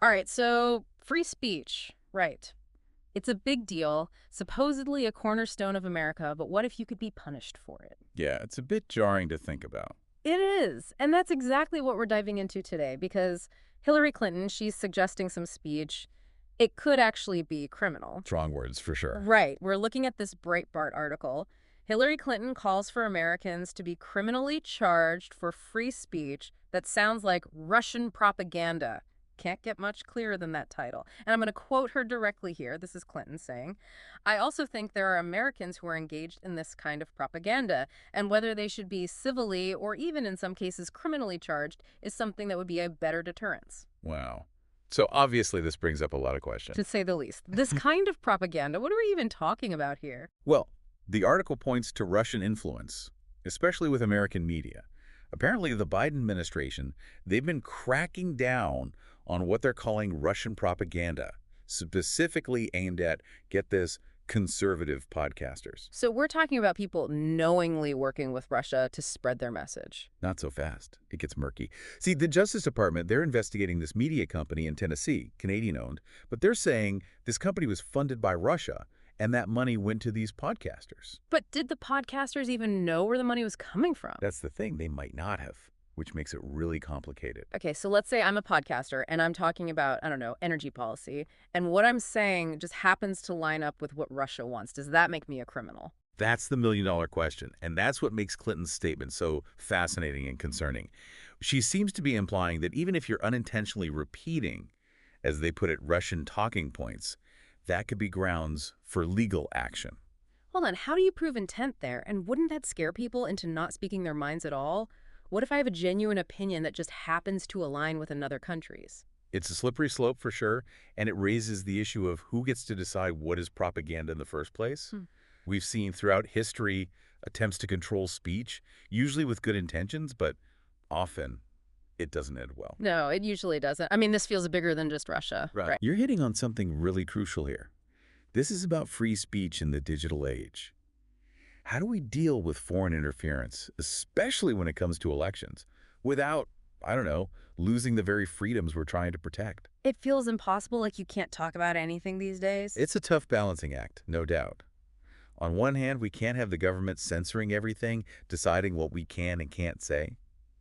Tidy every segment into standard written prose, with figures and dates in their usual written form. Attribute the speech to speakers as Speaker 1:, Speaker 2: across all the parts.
Speaker 1: All right, so free speech, right. It's a big deal, supposedly a cornerstone of America, but what if you could be punished for it?
Speaker 2: Yeah, it's a bit jarring to think about.
Speaker 1: It is. And that's exactly what we're diving into today because Hillary Clinton, she's suggesting some speech. It could actually be criminal.
Speaker 2: Strong words for sure.
Speaker 1: Right. We're looking at this Breitbart article. Hillary Clinton calls for Americans to be criminally charged for free speech that sounds like Russian propaganda. Can't get much clearer than that title. And I'm going to quote her directly here. This is Clinton saying, I also think there are Americans who are engaged in this kind of propaganda, and whether they should be civilly or even in some cases criminally charged is something that would be a better deterrence.
Speaker 2: Wow. So obviously this brings up a lot of
Speaker 1: To
Speaker 2: questions.
Speaker 1: say the least. This kind of propaganda, what are we even talking about here?
Speaker 2: Well, the article points to Russian influence, especially with American media. Apparently, the Biden administration, they've been cracking down on what they're calling Russian propaganda, specifically aimed at, get this, conservative podcasters.
Speaker 1: So we're talking about people knowingly working with Russia to spread their message.
Speaker 2: Not so fast. It gets murky. See, the Justice Department, they're investigating this media company in Tennessee, Canadian-owned, but they're saying this company was funded by Russia, and that money went to these podcasters.
Speaker 1: But did the podcasters even know where the money was coming from?
Speaker 2: That's the thing. They might not have, which makes it really complicated.
Speaker 1: Okay, so let's say I'm a podcaster and I'm talking about, I don't know, energy policy, and what I'm saying just happens to line up with what Russia wants. Does that make me a criminal?
Speaker 2: That's the million-dollar question, and that's what makes Clinton's statement so fascinating and concerning. She seems to be implying that even if you're unintentionally repeating, as they put it, Russian talking points, that could be grounds for legal action.
Speaker 1: Hold on, how do you prove intent there? And wouldn't that scare people into not speaking their minds at all? What if I have a genuine opinion that just happens to align with another country's?
Speaker 2: It's a slippery slope for sure, and it raises the issue of who gets to decide what is propaganda in the first place.
Speaker 1: Hmm.
Speaker 2: We've seen throughout history attempts to control speech, usually with good intentions, but often it doesn't end well.
Speaker 1: No, it usually doesn't. I mean, this feels bigger than just Russia.
Speaker 2: Right. You're hitting on something really crucial here. This is about free speech in the digital age. How do we deal with foreign interference, especially when it comes to elections, without, I don't know, losing the very freedoms we're trying to protect?
Speaker 1: It feels impossible, like you can't talk about anything these days.
Speaker 2: It's a tough balancing act, no doubt. On one hand, we can't have the government censoring everything, deciding what we can and can't say.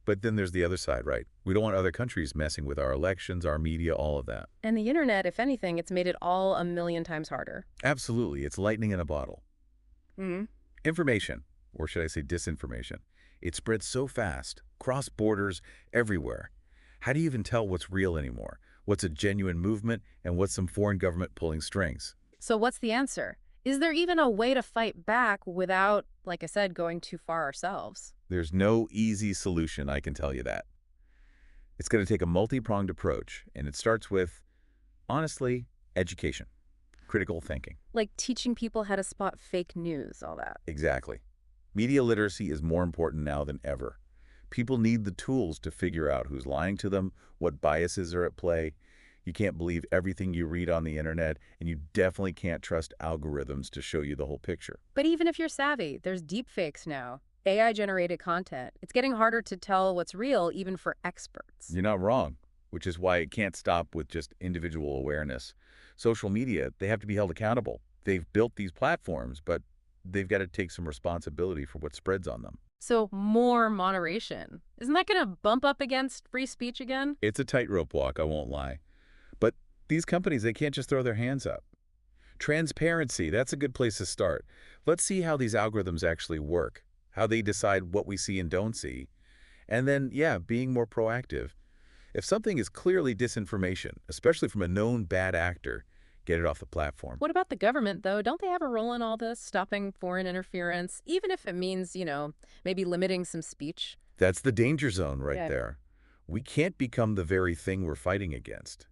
Speaker 2: But then there's the other side, right? We don't want other countries messing with our elections, our media, all of that.
Speaker 1: And the internet, if anything, it's made it all a million times harder.
Speaker 2: Absolutely. It's lightning in a bottle.
Speaker 1: Hmm.
Speaker 2: Information, or should I say disinformation, it spreads so fast, cross borders, everywhere. How do you even tell what's real anymore? What's a genuine movement and what's some foreign government pulling strings?
Speaker 1: So what's the answer? Is there even a way to fight back without, like I said, going too far ourselves?
Speaker 2: There's no easy solution, I can tell you that. It's going to take a multi-pronged approach, and it starts with, honestly, education, critical thinking.
Speaker 1: Like teaching people how to spot fake news, all that.
Speaker 2: Exactly. Media literacy is more important now than ever. People need the tools to figure out who's lying to them, what biases are at play. You can't believe everything you read on the internet, and you definitely can't trust algorithms to show you the whole picture.
Speaker 1: But even if you're savvy, there's deepfakes now. AI-generated content. It's getting harder to tell what's real, even for experts.
Speaker 2: You're not wrong, which is why it can't stop with just individual awareness. Social media, they have to be held accountable. They've built these platforms, but they've got to take some responsibility for what spreads on them.
Speaker 1: So more moderation. Isn't that going to bump up against free speech again?
Speaker 2: It's a tightrope walk, I won't lie. But these companies, they can't just throw their hands up. Transparency, that's a good place to start. Let's see how these algorithms actually work, how they decide what we see and don't see. And then, yeah, being more proactive. If something is clearly disinformation, especially from a known bad actor, get it off the platform.
Speaker 1: What about the government, though? Don't they have a role in all this, stopping foreign interference, even if it means, maybe limiting some speech?
Speaker 2: That's the danger zone right
Speaker 1: Yeah.
Speaker 2: there. We can't become the very thing we're fighting against.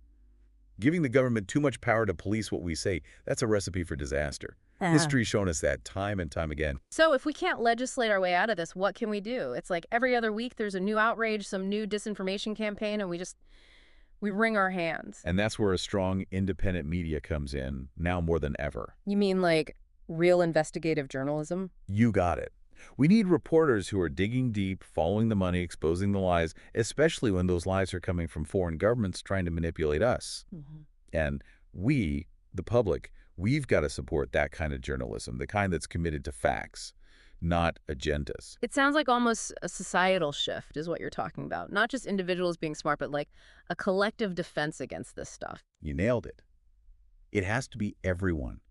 Speaker 2: Giving the government too much power to police what we say, that's a recipe for disaster. History's shown us that time and time again.
Speaker 1: So if we can't legislate our way out of this, what can we do? It's like every other week there's a new outrage, some new disinformation campaign, and we wring our hands.
Speaker 2: And that's where a strong, independent media comes in, now more than ever.
Speaker 1: You mean like real investigative journalism?
Speaker 2: You got it. We need reporters who are digging deep, following the money, exposing the lies, especially when those lies are coming from foreign governments trying to manipulate us.
Speaker 1: Mhm.
Speaker 2: And we, the public, we've got to support that kind of journalism, the kind that's committed to facts, not agendas.
Speaker 1: It sounds like almost a societal shift is what you're talking about. Not just individuals being smart, but like a collective defense against this stuff.
Speaker 2: You nailed it. It has to be everyone.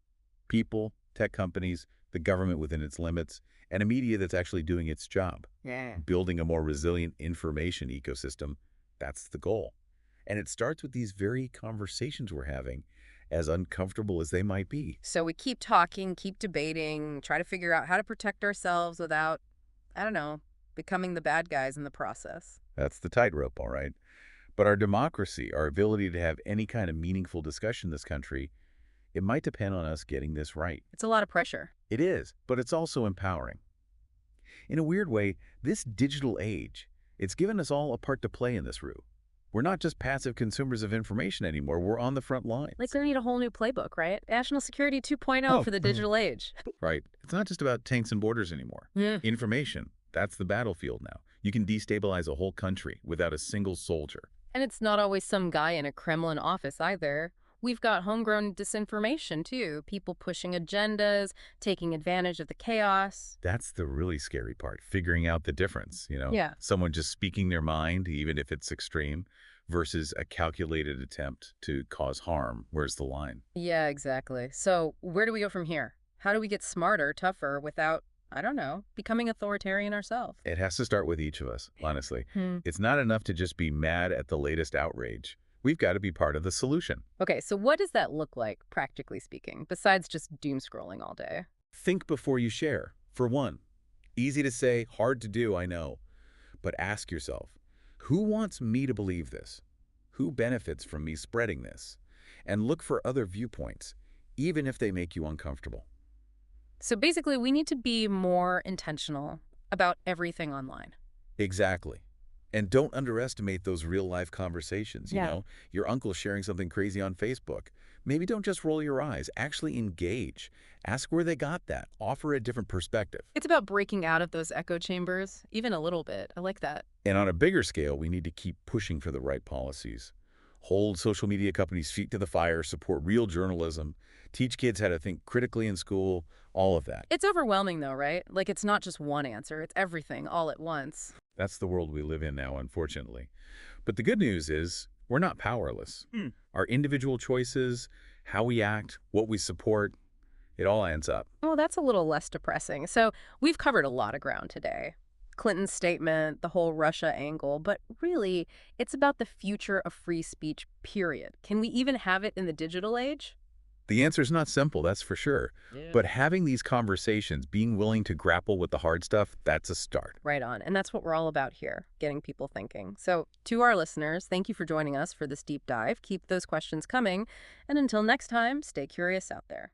Speaker 2: People, tech companies, the government within its limits, and a media that's actually doing its job.
Speaker 1: Yeah.
Speaker 2: Building a more resilient information ecosystem, that's the goal. And it starts with these very conversations we're having, as uncomfortable as they might be.
Speaker 1: So we keep talking, keep debating, try to figure out how to protect ourselves without, I don't know, becoming the bad guys in the process.
Speaker 2: That's the tightrope, all right. But our democracy, our ability to have any kind of meaningful discussion in this country, it might depend on us getting this right.
Speaker 1: It's a lot of pressure.
Speaker 2: It is, but it's also empowering. In a weird way, this digital age, it's given us all a part to play in this route. We're not just passive consumers of information anymore. We're on the front lines.
Speaker 1: Like we need a whole new playbook, right? National Security 2.0
Speaker 2: Oh,
Speaker 1: for the digital age.
Speaker 2: right. It's not just about tanks and borders anymore.
Speaker 1: Yeah.
Speaker 2: Information, that's the battlefield now. You can destabilize a whole country without a single soldier.
Speaker 1: And it's not always some guy in a Kremlin office either. We've got homegrown disinformation, too. People pushing agendas, taking advantage of the chaos.
Speaker 2: That's the really scary part, figuring out the difference,
Speaker 1: Yeah.
Speaker 2: Someone just speaking their mind, even if it's extreme, versus a calculated attempt to cause harm. Where's the line?
Speaker 1: Yeah, exactly. So where do we go from here? How do we get smarter, tougher, without, I don't know, becoming authoritarian ourselves?
Speaker 2: It has to start with each of us, honestly.
Speaker 1: Hmm.
Speaker 2: It's not enough to just be mad at the latest outrage. We've got to be part of the solution.
Speaker 1: Okay, so what does that look like, practically speaking, besides just doom scrolling all day?
Speaker 2: Think before you share, for one. Easy to say, hard to do, I know. But ask yourself, who wants me to believe this? Who benefits from me spreading this? And look for other viewpoints, even if they make you uncomfortable.
Speaker 1: So basically, we need to be more intentional about everything online.
Speaker 2: Exactly. And don't underestimate those real-life conversations,
Speaker 1: Yeah.
Speaker 2: Your uncle sharing something crazy on Facebook. Maybe don't just roll your eyes. Actually engage. Ask where they got that. Offer a different perspective.
Speaker 1: It's about breaking out of those echo chambers, even a little bit. I like that.
Speaker 2: And on a bigger scale, we need to keep pushing for the right policies. Hold social media companies' feet to the fire, support real journalism, teach kids how to think critically in school, all of that.
Speaker 1: It's overwhelming, though, right? Like, it's not just one answer. It's everything all at once.
Speaker 2: That's the world we live in now, unfortunately. But the good news is we're not powerless. Our individual choices, how we act, what we support, it all adds up.
Speaker 1: Well, that's a little less depressing. So we've covered a lot of ground today. Clinton's statement, the whole Russia angle, but really, it's about the future of free speech, period. Can we even have it in the digital age?
Speaker 2: The answer is not simple, that's for sure.
Speaker 1: Yeah.
Speaker 2: But having these conversations, being willing to grapple with the hard stuff, that's a start.
Speaker 1: Right on. And that's what we're all about here, getting people thinking. So to our listeners, thank you for joining us for this deep dive. Keep those questions coming. And until next time, stay curious out there.